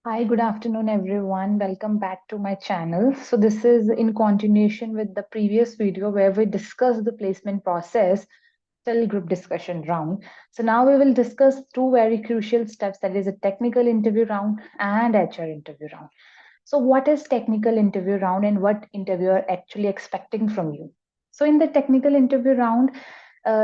Hi, good afternoon, everyone. Welcome back to my channel. So, this is in continuation with the previous video where we discussed the placement process till group discussion round. So, now we will discuss two very crucial steps, that is a technical interview round and HR interview round. So, what is technical interview round and what interviewer actually expecting from you? So, in the technical interview round,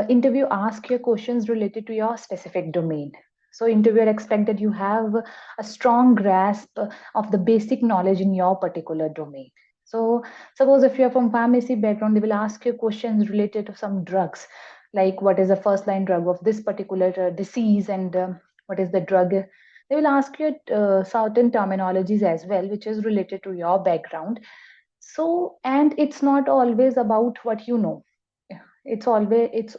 interview ask your questions related to your specific domain. So, interviewer expect that you have a strong grasp of the basic knowledge in your particular domain. So, suppose if you're from pharmacy background, they will ask you questions related to some drugs, like what is the first line drug of this particular disease and what is the drug. They will ask you certain terminologies as well, which is related to your background. So, and it's not always about what you know. It's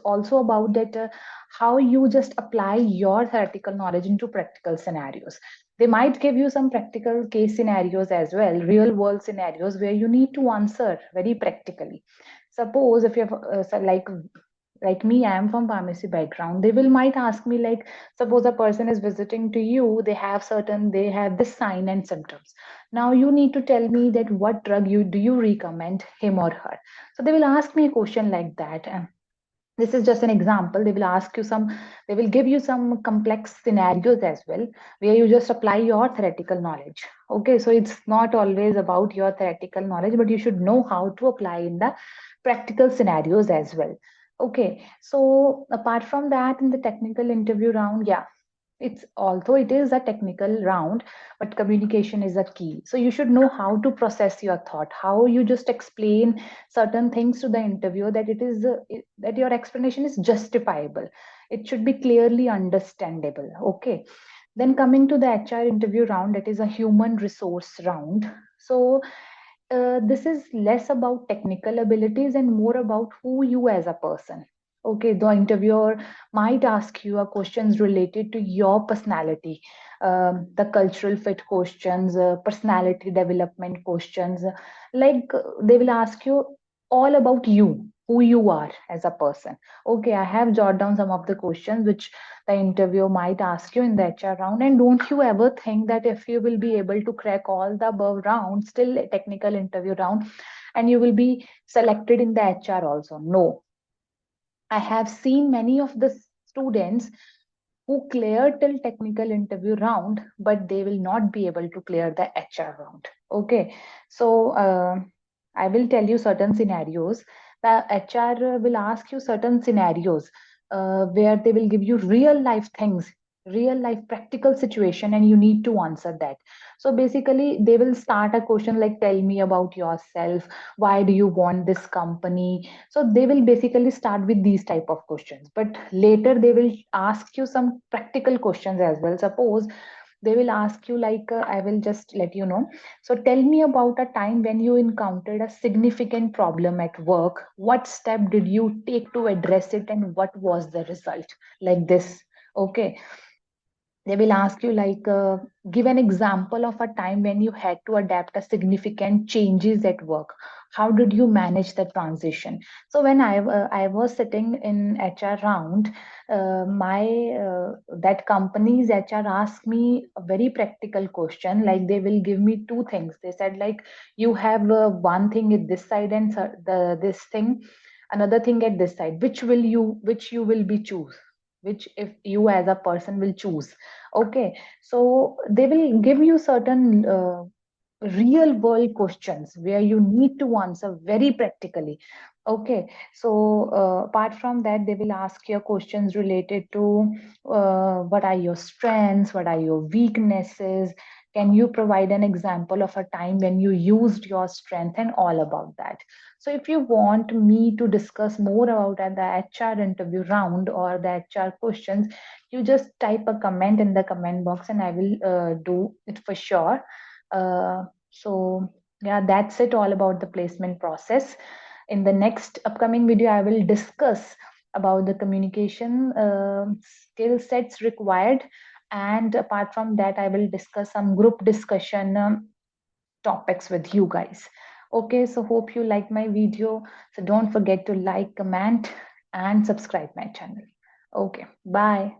also about that how you just apply your theoretical knowledge into practical scenarios. They might give you some practical case scenarios as well, real world scenarios where you need to answer very practically. Suppose if you have like me, I am from pharmacy background, they will might ask me like, suppose a person is visiting to you, they have this sign and symptoms. Now you need to tell me that what drug you do you recommend him or her. So they will ask me a question like that, and this is just an example. They will give you some complex scenarios as well, where you just apply your theoretical knowledge. Okay, so it's not always about your theoretical knowledge, but you should know how to apply in the practical scenarios as well. Okay, so apart from that, in the technical interview round, yeah, it's although it is a technical round, but communication is a key. So you should know how to process your thought, how you just explain certain things to the interviewer, that that your explanation is justifiable, it should be clearly understandable. Okay, then coming to the HR interview round, that is a human resource round. So this is less about technical abilities and more about who you as a person. Okay, the interviewer might ask you a questions related to your personality, the cultural fit questions, personality development questions. They will ask you all about you, who you are as a person. Okay, I have jotted down some of the questions which the interviewer might ask you in the HR round. And don't you ever think that if you will be able to crack all the above rounds, still a technical interview round, and you will be selected in the HR also. No, I have seen many of the students who clear till technical interview round, but they will not be able to clear the HR round. Okay, so I will tell you certain scenarios. The HR will ask you certain scenarios where they will give you real life things, real life practical situation, and you need to answer that. So basically, they will start a question like, "Tell me about yourself. Why do you want this company?" So they will basically start with these type of questions, but later they will ask you some practical questions as well. Suppose they will ask you like, I will just let you know, so tell me about a time when you encountered a significant problem at work. What step did you take to address it and what was the result? Like this. Okay, they will ask you like, give an example of a time when you had to adapt a significant changes at work. How did you manage the transition? So when I was sitting in HR round, my that company's HR asked me a very practical question. Like they will give me two things. They said like, you have one thing at this side and the this thing another thing at this side. Which you will be choose, which if you as a person will choose. Okay, so they will give you certain real world questions where you need to answer very practically. Okay, so apart from that, they will ask you questions related to what are your strengths, what are your weaknesses, can you provide an example of a time when you used your strength, and all about that. So if you want me to discuss more about the HR interview round or the HR questions, you just type a comment in the comment box and I will do it for sure. So yeah, that's it all about the placement process. In the next upcoming video, I will discuss about the communication skill sets required. And apart from that, I will discuss some group discussion topics with you guys. Okay, so hope you like my video. So don't forget to like, comment, and subscribe my channel. Okay, bye.